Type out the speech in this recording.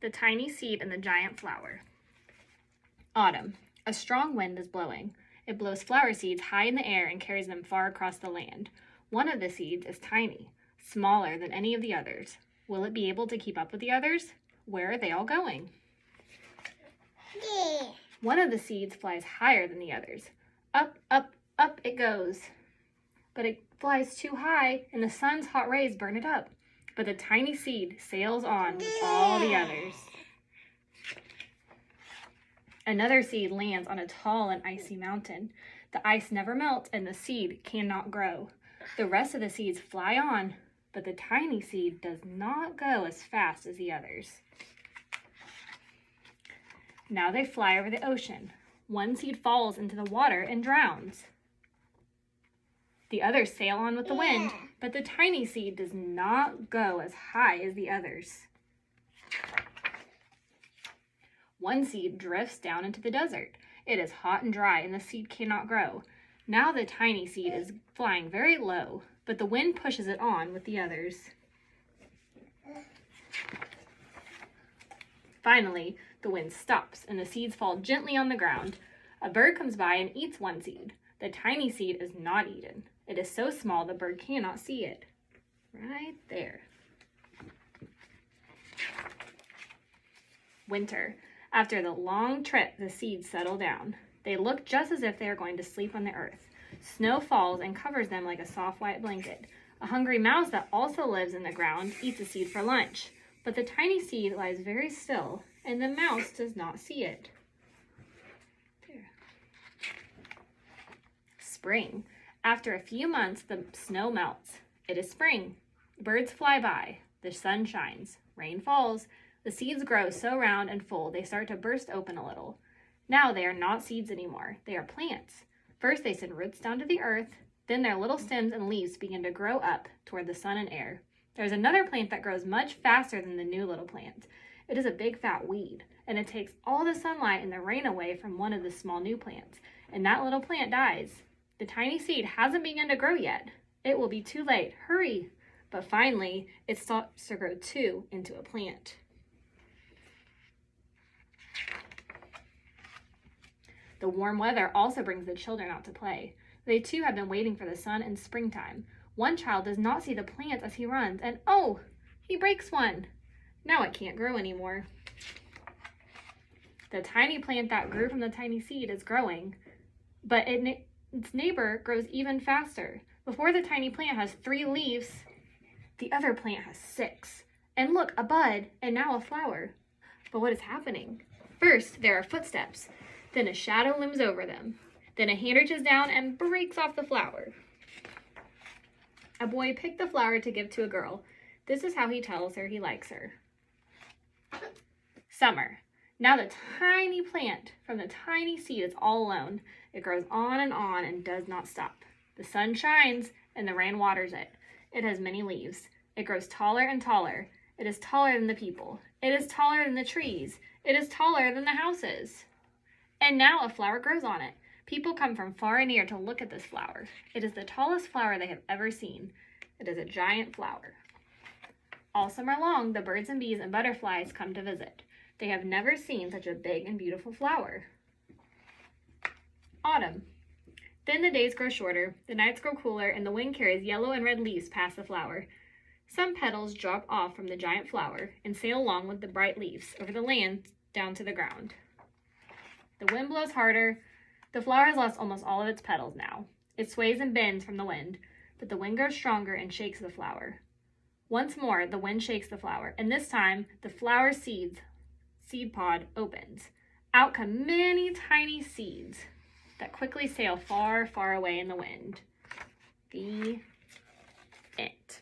The tiny seed and the giant flower. Autumn. A strong wind is blowing. It blows flower seeds high in the air and carries them far across the land. One of the seeds is tiny, smaller than any of the others. Will it be able to keep up with the others? Where are they all going? Yeah. One of the seeds flies higher than the others. Up, up, up it goes. But it flies too high, and the sun's hot rays burn it up. But the tiny seed sails on with all the others. Another seed lands on a tall and icy mountain. The ice never melts, and the seed cannot grow. The rest of the seeds fly on, but the tiny seed does not go as fast as the others. Now they fly over the ocean. One seed falls into the water and drowns. The others sail on with the wind, but the tiny seed does not go as high as the others. One seed drifts down into the desert. It is hot and dry, and the seed cannot grow. Now the tiny seed is flying very low, but the wind pushes it on with the others. Finally, the wind stops, and the seeds fall gently on the ground. A bird comes by and eats one seed. The tiny seed is not eaten. It is so small the bird cannot see it. Right there. Winter. After the long trip, the seeds settle down. They look just as if they are going to sleep on the earth. Snow falls and covers them like a soft white blanket. A hungry mouse that also lives in the ground eats a seed for lunch. But the tiny seed lies very still, and the mouse does not see it. There. Spring. After a few months, the snow melts. It is spring. Birds fly by. The sun shines. Rain falls. The seeds grow so round and full they start to burst open a little. Now they are not seeds anymore. They are plants. First they send roots down to the earth. Then their little stems and leaves begin to grow up toward the sun and air. There's another plant that grows much faster than the new little plant. It is a big fat weed, and it takes all the sunlight and the rain away from one of the small new plants, and that little plant dies. The tiny seed hasn't begun to grow yet. It will be too late. Hurry! But finally, it starts to grow too into a plant. The warm weather also brings the children out to play. They too have been waiting for the sun and springtime. One child does not see the plants as he runs, and oh, he breaks one. Now it can't grow anymore. The tiny plant that grew from the tiny seed is growing, but its neighbor grows even faster. Before the tiny plant has 3 leaves, the other plant has 6. And look, a bud, and now a flower. But what is happening? First, there are footsteps. Then a shadow looms over them. Then a hand reaches down and breaks off the flower. A boy picked the flower to give to a girl. This is how he tells her he likes her. Summer. Now the tiny plant from the tiny seed is all alone. It grows on and does not stop. The sun shines and the rain waters it. It has many leaves. It grows taller and taller. It is taller than the people. It is taller than the trees. It is taller than the houses. And now a flower grows on it. People come from far and near to look at this flower. It is the tallest flower they have ever seen. It is a giant flower. All summer long, the birds and bees and butterflies come to visit. They have never seen such a big and beautiful flower. Autumn. Then the days grow shorter, the nights grow cooler, and the wind carries yellow and red leaves past the flower. Some petals drop off from the giant flower and sail along with the bright leaves over the land down to the ground. The wind blows harder. The flower has lost almost all of its petals now. It sways and bends from the wind, but the wind grows stronger and shakes the flower. Once more, the wind shakes the flower, and this time, the flower seed pod opens. Out come many tiny seeds that quickly sail far, far away in the wind. The end.